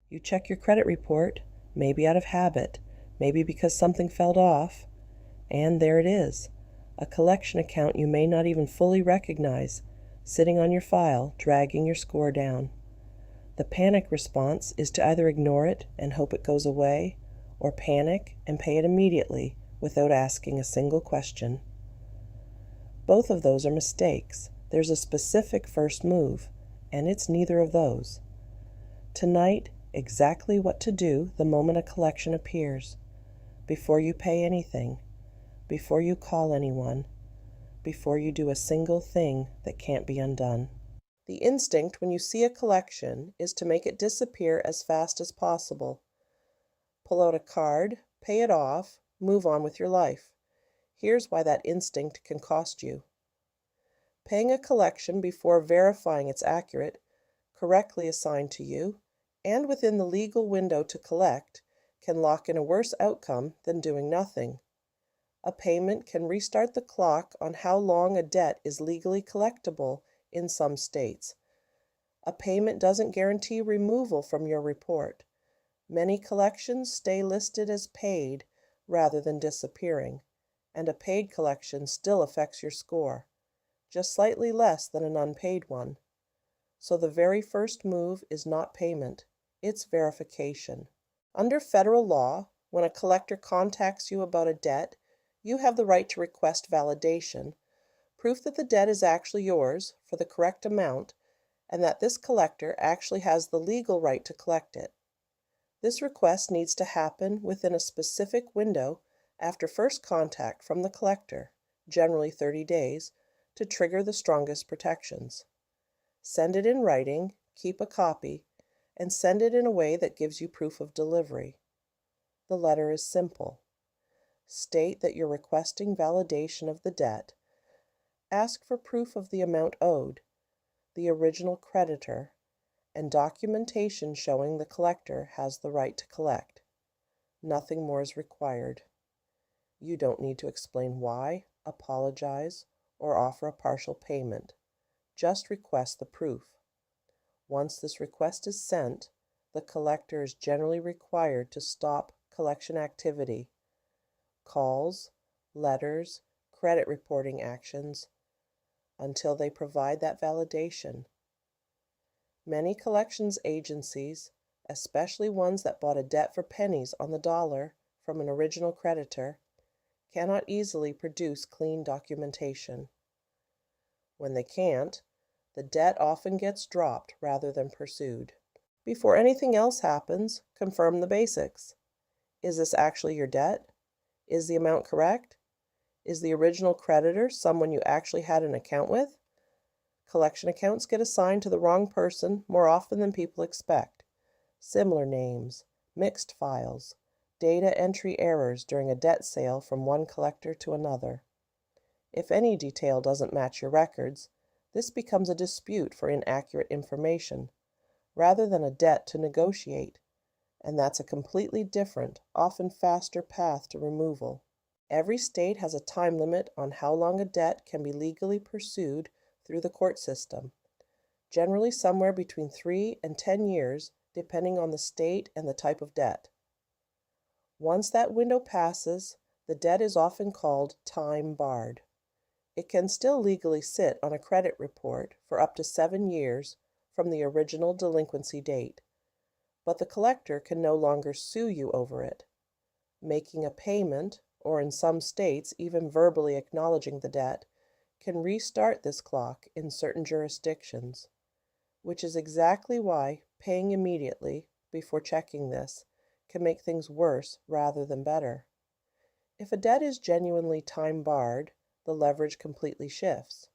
You check your credit report, maybe out of habit, maybe because something fell off, and there it is, a collection account you may not even fully recognize, sitting on your file, dragging your score down. The panic response is to either ignore it and hope it goes away, or panic and pay it immediately without asking a single question. Both of those are mistakes. There's a specific first move, and it's neither of those. Tonight, exactly what to do the moment a collection appears. Before you pay anything, before you call anyone, before you do a single thing that can't be undone. The instinct when you see a collection is to make it disappear as fast as possible. Pull out a card, pay it off, move on with your life. Here's why that instinct can cost you. Paying a collection before verifying it's accurate, correctly assigned to you, and within the legal window to collect, can lock in a worse outcome than doing nothing. A payment can restart the clock on how long a debt is legally collectible in some states. A payment doesn't guarantee removal from your report. Many collections stay listed as paid rather than disappearing, and a paid collection still affects your score, just slightly less than an unpaid one. So the very first move is not payment, it's verification. Under federal law, when a collector contacts you about a debt, you have the right to request validation, proof that the debt is actually yours for the correct amount, and that this collector actually has the legal right to collect it. This request needs to happen within a specific window after first contact from the collector, generally 30 days, to trigger the strongest protections. Send it in writing, keep a copy, and send it in a way that gives you proof of delivery. The letter is simple. State that you're requesting validation of the debt. Ask for proof of the amount owed, the original creditor, and documentation showing the collector has the right to collect. Nothing more is required. You don't need to explain why, apologize, or offer a partial payment. Just request the proof. Once this request is sent, the collector is generally required to stop collection activity, calls, letters, credit reporting actions, until they provide that validation. Many collections agencies, especially ones that bought a debt for pennies on the dollar from an original creditor, cannot easily produce clean documentation. When they can't, the debt often gets dropped rather than pursued. Before anything else happens, confirm the basics. Is this actually your debt? Is the amount correct? Is the original creditor someone you actually had an account with? Collection accounts get assigned to the wrong person more often than people expect. Similar names, mixed files, data entry errors during a debt sale from one collector to another. If any detail doesn't match your records, this becomes a dispute for inaccurate information, rather than a debt to negotiate, and that's a completely different, often faster path to removal. Every state has a time limit on how long a debt can be legally pursued through the court system, generally somewhere between 3 and 10 years, depending on the state and the type of debt. Once that window passes, the debt is often called time barred. It can still legally sit on a credit report for up to 7 years from the original delinquency date, but the collector can no longer sue you over it. Making a payment, or in some states even verbally acknowledging the debt, can restart this clock in certain jurisdictions, which is exactly why paying immediately before checking this can make things worse rather than better. If a debt is genuinely time barred, the leverage completely shifts.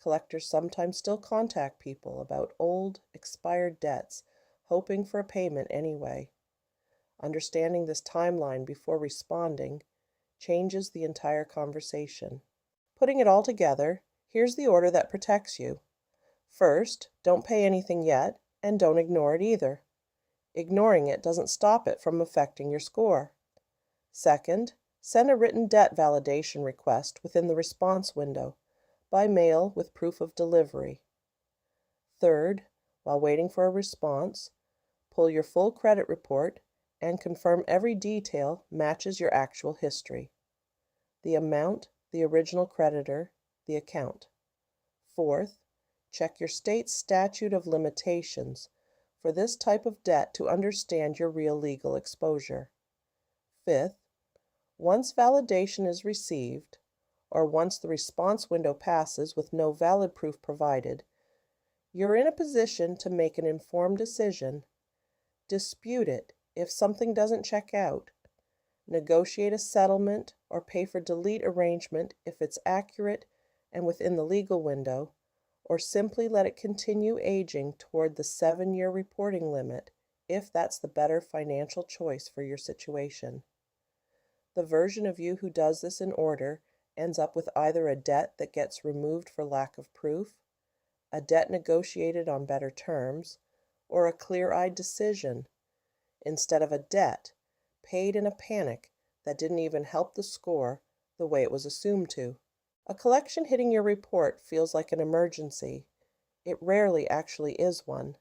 Collectors sometimes still contact people about old, expired debts, hoping for a payment anyway. Understanding this timeline before responding changes the entire conversation. Putting it all together, here's the order that protects you. First, don't pay anything yet, and don't ignore it either. Ignoring it doesn't stop it from affecting your score. Second, send a written debt validation request within the response window, by mail with proof of delivery. Third, while waiting for a response, pull your full credit report and confirm every detail matches your actual history. The amount, the original creditor, the account. Fourth, check your state's statute of limitations for this type of debt to understand your real legal exposure. Fifth, once validation is received, or once the response window passes with no valid proof provided, you're in a position to make an informed decision, dispute it if something doesn't check out, negotiate a settlement or pay for delete arrangement if it's accurate and within the legal window, or simply let it continue aging toward the 7-year reporting limit if that's the better financial choice for your situation. The version of you who does this in order ends up with either a debt that gets removed for lack of proof, a debt negotiated on better terms, or a clear-eyed decision, instead of a debt paid in a panic that didn't even help the score the way it was assumed to. A collection hitting your report feels like an emergency. It rarely actually is one.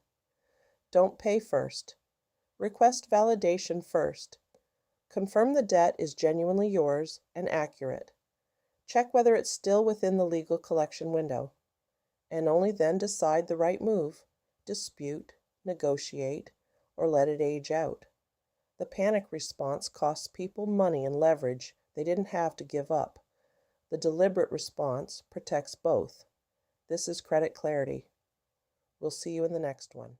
Don't pay first. Request validation first. Confirm the debt is genuinely yours and accurate. Check whether it's still within the legal collection window. And only then decide the right move, dispute, negotiate, or let it age out. The panic response costs people money and leverage they didn't have to give up. The deliberate response protects both. This is Credit Clarity. We'll see you in the next one.